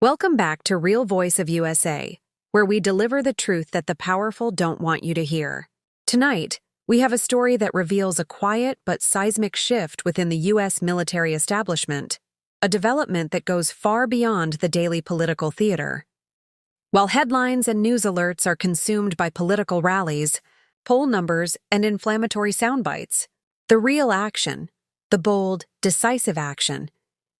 Welcome back to Real Voice of USA, where we deliver the truth that the powerful don't want you to hear. Tonight, we have a story that reveals a quiet but seismic shift within the U.S. military establishment, a development that goes far beyond the daily political theater. While headlines and news alerts are consumed by political rallies, poll numbers, and inflammatory soundbites, the real action, the bold, decisive action,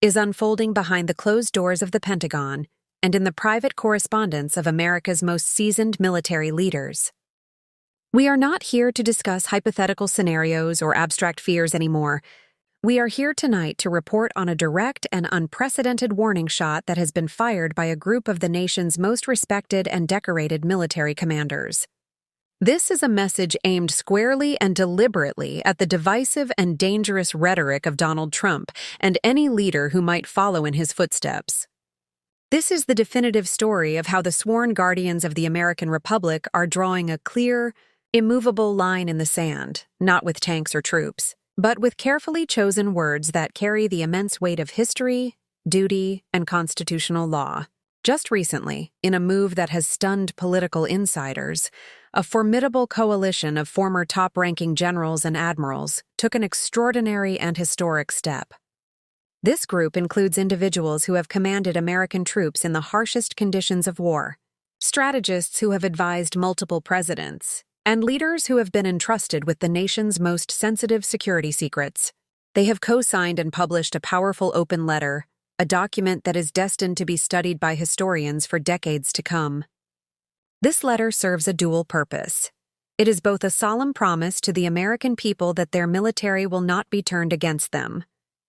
is unfolding behind the closed doors of the Pentagon and in the private correspondence of America's most seasoned military leaders. We are not here to discuss hypothetical scenarios or abstract fears anymore. We are here tonight to report on a direct and unprecedented warning shot that has been fired by a group of the nation's most respected and decorated military commanders. This is a message aimed squarely and deliberately at the divisive and dangerous rhetoric of Donald Trump and any leader who might follow in his footsteps. This is the definitive story of how the sworn guardians of the American Republic are drawing a clear, immovable line in the sand, not with tanks or troops, but with carefully chosen words that carry the immense weight of history, duty, and constitutional law. Just recently, in a move that has stunned political insiders, a formidable coalition of former top-ranking generals and admirals took an extraordinary and historic step. This group includes individuals who have commanded American troops in the harshest conditions of war, strategists who have advised multiple presidents, and leaders who have been entrusted with the nation's most sensitive security secrets. They have co-signed and published a powerful open letter, a document that is destined to be studied by historians for decades to come. This letter serves a dual purpose. It is both a solemn promise to the American people that their military will not be turned against them,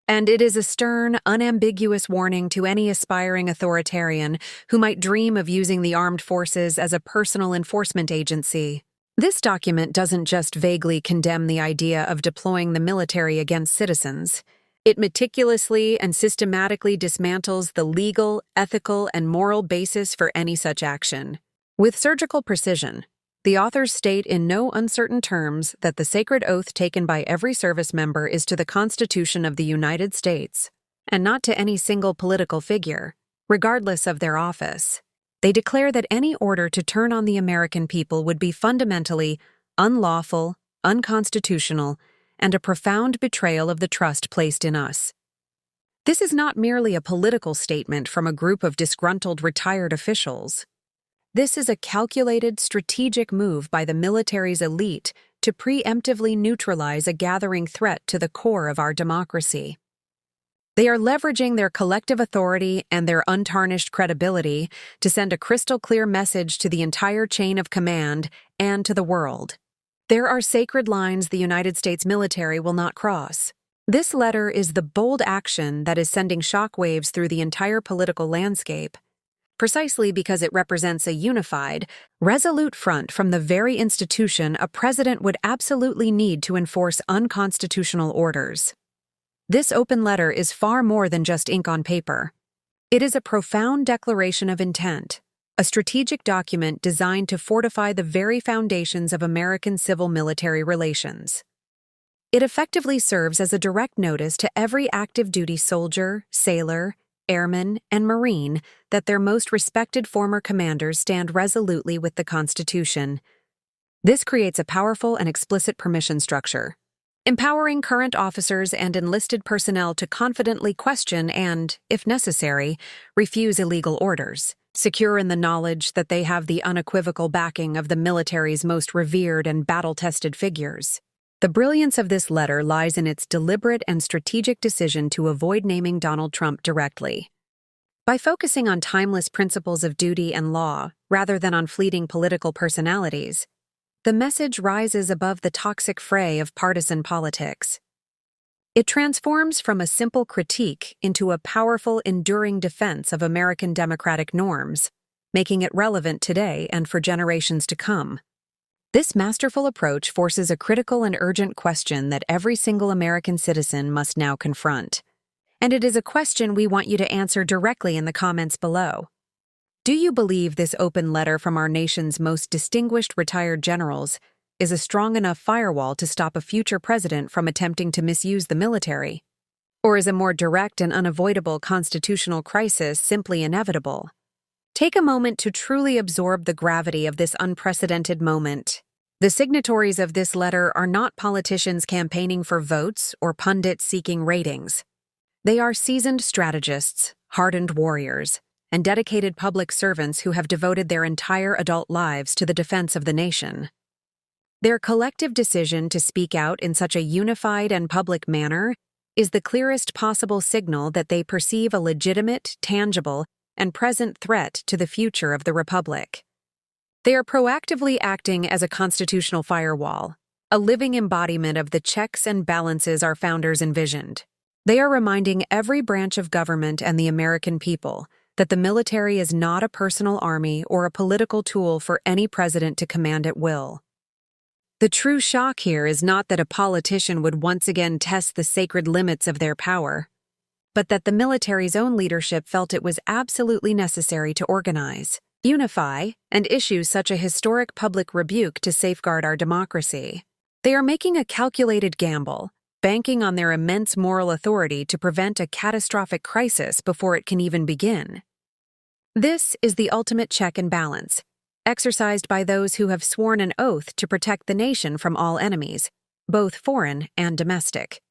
and it is a stern, unambiguous warning to any aspiring authoritarian who might dream of using the armed forces as a personal enforcement agency. This document doesn't just vaguely condemn the idea of deploying the military against citizens. It meticulously and systematically dismantles the legal, ethical, and moral basis for any such action. With surgical precision, the authors state in no uncertain terms that the sacred oath taken by every service member is to the Constitution of the United States, and not to any single political figure, regardless of their office. They declare that any order to turn on the American people would be fundamentally unlawful, unconstitutional, and a profound betrayal of the trust placed in us. This is not merely a political statement from a group of disgruntled retired officials. This is a calculated, strategic move by the military's elite to preemptively neutralize a gathering threat to the core of our democracy. They are leveraging their collective authority and their untarnished credibility to send a crystal-clear message to the entire chain of command and to the world. There are sacred lines the United States military will not cross. This letter is the bold action that is sending shockwaves through the entire political landscape, precisely because it represents a unified, resolute front from the very institution a president would absolutely need to enforce unconstitutional orders. This open letter is far more than just ink on paper. It is a profound declaration of intent, a strategic document designed to fortify the very foundations of American civil-military relations. It effectively serves as a direct notice to every active duty soldier, sailor, airman, and Marine that their most respected former commanders stand resolutely with the Constitution. This creates a powerful and explicit permission structure, empowering current officers and enlisted personnel to confidently question and, if necessary, refuse illegal orders, secure in the knowledge that they have the unequivocal backing of the military's most revered and battle-tested figures. The brilliance of this letter lies in its deliberate and strategic decision to avoid naming Donald Trump directly. By focusing on timeless principles of duty and law rather than on fleeting political personalities, the message rises above the toxic fray of partisan politics. It transforms from a simple critique into a powerful, enduring defense of American democratic norms, making it relevant today and for generations to come. This masterful approach forces a critical and urgent question that every single American citizen must now confront. And it is a question we want you to answer directly in the comments below. Do you believe this open letter from our nation's most distinguished retired generals is a strong enough firewall to stop a future president from attempting to misuse the military? Or is a more direct and unavoidable constitutional crisis simply inevitable? Take a moment to truly absorb the gravity of this unprecedented moment. The signatories of this letter are not politicians campaigning for votes or pundits seeking ratings. They are seasoned strategists, hardened warriors, and dedicated public servants who have devoted their entire adult lives to the defense of the nation. Their collective decision to speak out in such a unified and public manner is the clearest possible signal that they perceive a legitimate, tangible, and present threat to the future of the Republic. They are proactively acting as a constitutional firewall, a living embodiment of the checks and balances our founders envisioned. They are reminding every branch of government and the American people that the military is not a personal army or a political tool for any president to command at will. The true shock here is not that a politician would once again test the sacred limits of their power, but that the military's own leadership felt it was absolutely necessary to organize, unify, and issue such a historic public rebuke to safeguard our democracy. They are making a calculated gamble, banking on their immense moral authority to prevent a catastrophic crisis before it can even begin. This is the ultimate check and balance, exercised by those who have sworn an oath to protect the nation from all enemies, both foreign and domestic.